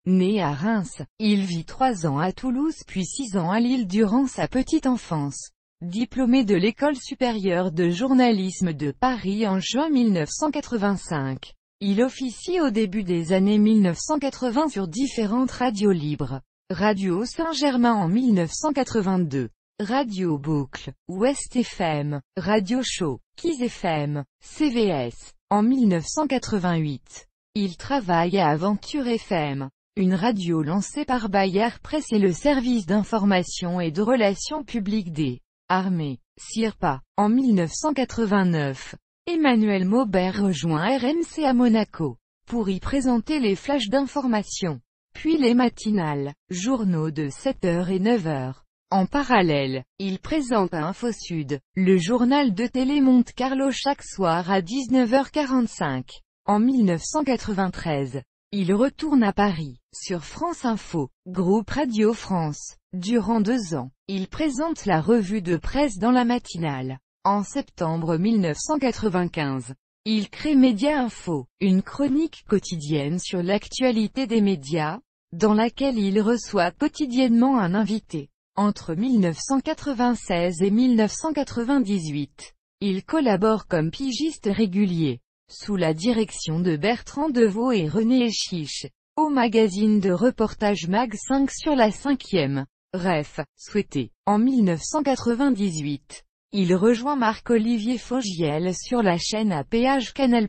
Né à Reims, il vit 3 ans à Toulouse puis 6 ans à Lille durant sa petite enfance. Diplômé de l'École supérieure de journalisme de Paris en juin 1985. Il officie au début des années 1980 sur différentes radios libres. Radio Saint-Germain en 1982. Radio Boucle, Ouest FM, Radio Show, Kiss FM, CVS, en 1988. Il travaille à Aventure FM, une radio lancée par Bayer Presse et le service d'information et de relations publiques des Armées, CIRPA, en 1989. Emmanuel Maubert rejoint RMC à Monaco, pour y présenter les flashs d'information, puis les matinales, journaux de 7h et 9h. En parallèle, il présente InfoSud, le journal de télé Monte-Carlo chaque soir à 19h45. En 1993, il retourne à Paris, sur France Info, groupe Radio France. Durant 2 ans, il présente la revue de presse dans la matinale. En septembre 1995, il crée Média Info, une chronique quotidienne sur l'actualité des médias, dans laquelle il reçoit quotidiennement un invité. Entre 1996 et 1998, il collabore comme pigiste régulier, sous la direction de Bertrand Devaux et René Echiche, au magazine de reportage Mag 5 sur la 5e. Ref, souhaité. En 1998, il rejoint Marc-Olivier Fogiel sur la chaîne à péage Canal+,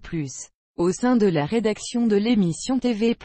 au sein de la rédaction de l'émission TV+.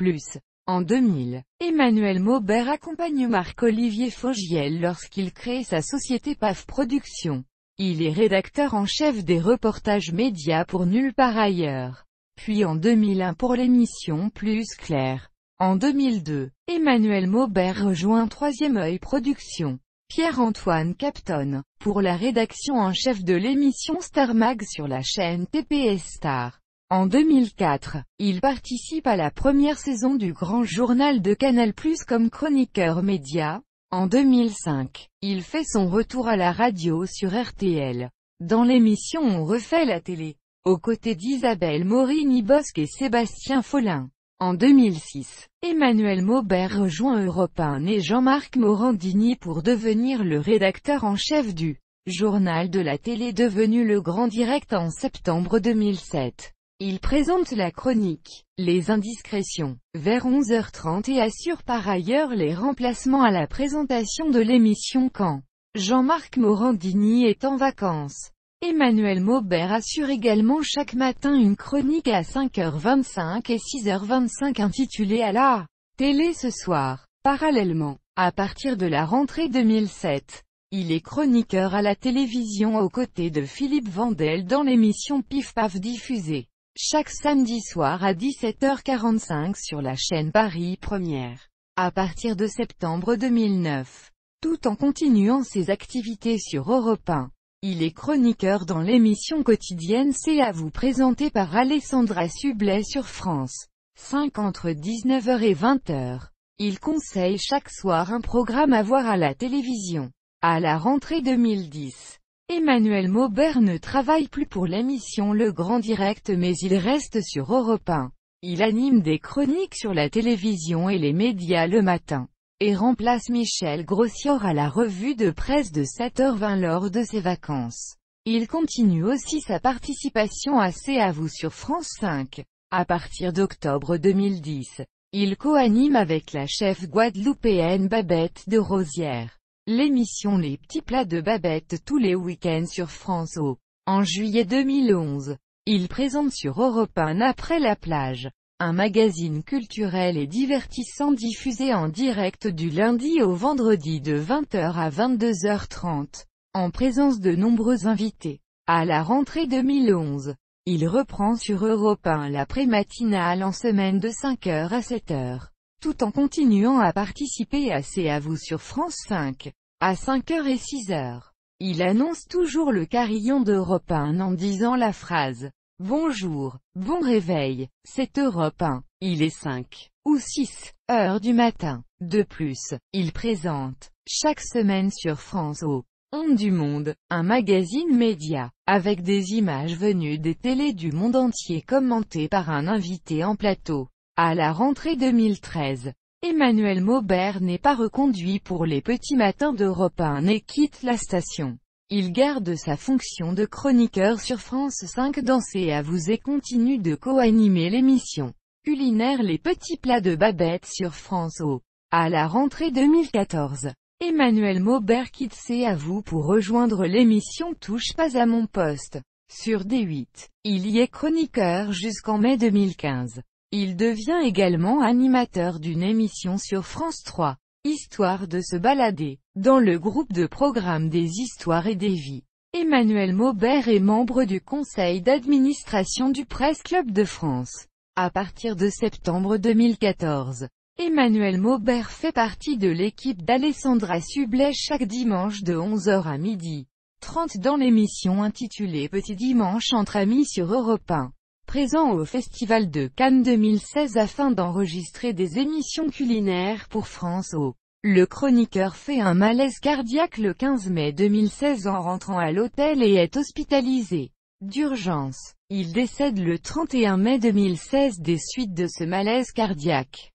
En 2000, Emmanuel Maubert accompagne Marc-Olivier Fogiel lorsqu'il crée sa société PAF Productions. Il est rédacteur en chef des reportages médias pour Nulle part ailleurs. Puis en 2001 pour l'émission Plus Clair. En 2002, Emmanuel Maubert rejoint Troisième Œil Productions. Pierre-Antoine Capton, pour la rédaction en chef de l'émission Star Mag sur la chaîne TPS Star. En 2004, il participe à la première saison du Grand Journal de Canal+ comme chroniqueur média. En 2005, il fait son retour à la radio sur RTL, dans l'émission On refait la télé, aux côtés d'Isabelle Morini-Bosc et Sébastien Follin. En 2006, Emmanuel Maubert rejoint Europe 1 et Jean-Marc Morandini pour devenir le rédacteur en chef du journal de la télé devenu Le Grand Direct en septembre 2007. Il présente la chronique « Les indiscrétions » vers 11h30 et assure par ailleurs les remplacements à la présentation de l'émission quand Jean-Marc Morandini est en vacances. Emmanuel Maubert assure également chaque matin une chronique à 5h25 et 6h25 intitulée « À la télé ce soir ». Parallèlement, à partir de la rentrée 2007, il est chroniqueur à la télévision aux côtés de Philippe Vandel dans l'émission Pif Paf diffusée chaque samedi soir à 17h45 sur la chaîne Paris Première, à partir de septembre 2009. Tout en continuant ses activités sur Europe 1, il est chroniqueur dans l'émission quotidienne C'est à vous présentée par Alessandra Sublet sur France 5 entre 19h et 20h. Il conseille chaque soir un programme à voir à la télévision. À la rentrée 2010, Emmanuel Maubert ne travaille plus pour l'émission Le Grand Direct mais il reste sur Europe 1. Il anime des chroniques sur la télévision et les médias le matin, et remplace Michel Grossior à la revue de presse de 7h20 lors de ses vacances. Il continue aussi sa participation à C'est à vous sur France 5. À partir d'octobre 2010, il co-anime avec la chef guadeloupéenne Babette de Rosière l'émission Les Petits Plats de Babette tous les week-ends sur France O. En juillet 2011, il présente sur Europe 1 Après la plage, un magazine culturel et divertissant diffusé en direct du lundi au vendredi de 20h à 22h30, en présence de nombreux invités. À la rentrée 2011, il reprend sur Europe 1 l'après-matinale en semaine de 5h à 7h. Tout en continuant à participer à C'est à vous sur France 5, à 5h et 6h. Il annonce toujours le carillon d'Europe 1 en disant la phrase « Bonjour, bon réveil, c'est Europe 1, il est 5 ou 6 heures du matin ». De plus, il présente, chaque semaine sur France O, Ondes du Monde, un magazine média, avec des images venues des télés du monde entier commentées par un invité en plateau. À la rentrée 2013, Emmanuel Maubert n'est pas reconduit pour les petits matins d'Europe 1 et quitte la station. Il garde sa fonction de chroniqueur sur France 5 Dansez à vous et continue de co-animer l'émission culinaire Les Petits Plats de Babette sur France O. À la rentrée 2014, Emmanuel Maubert quitte C'est à vous pour rejoindre l'émission Touche pas à mon poste sur D8. Il y est chroniqueur jusqu'en mai 2015. Il devient également animateur d'une émission sur France 3, histoire de se balader, dans le groupe de programme des histoires et des vies. Emmanuel Maubert est membre du conseil d'administration du Presse Club de France. À partir de septembre 2014, Emmanuel Maubert fait partie de l'équipe d'Alessandra Sublet chaque dimanche de 11h à 12h30 dans l'émission intitulée Petit Dimanche entre amis sur Europe 1. Présent au Festival de Cannes 2016 afin d'enregistrer des émissions culinaires pour France O. Le chroniqueur fait un malaise cardiaque le 15 mai 2016 en rentrant à l'hôtel et est hospitalisé d'urgence. Il décède le 31 mai 2016 des suites de ce malaise cardiaque.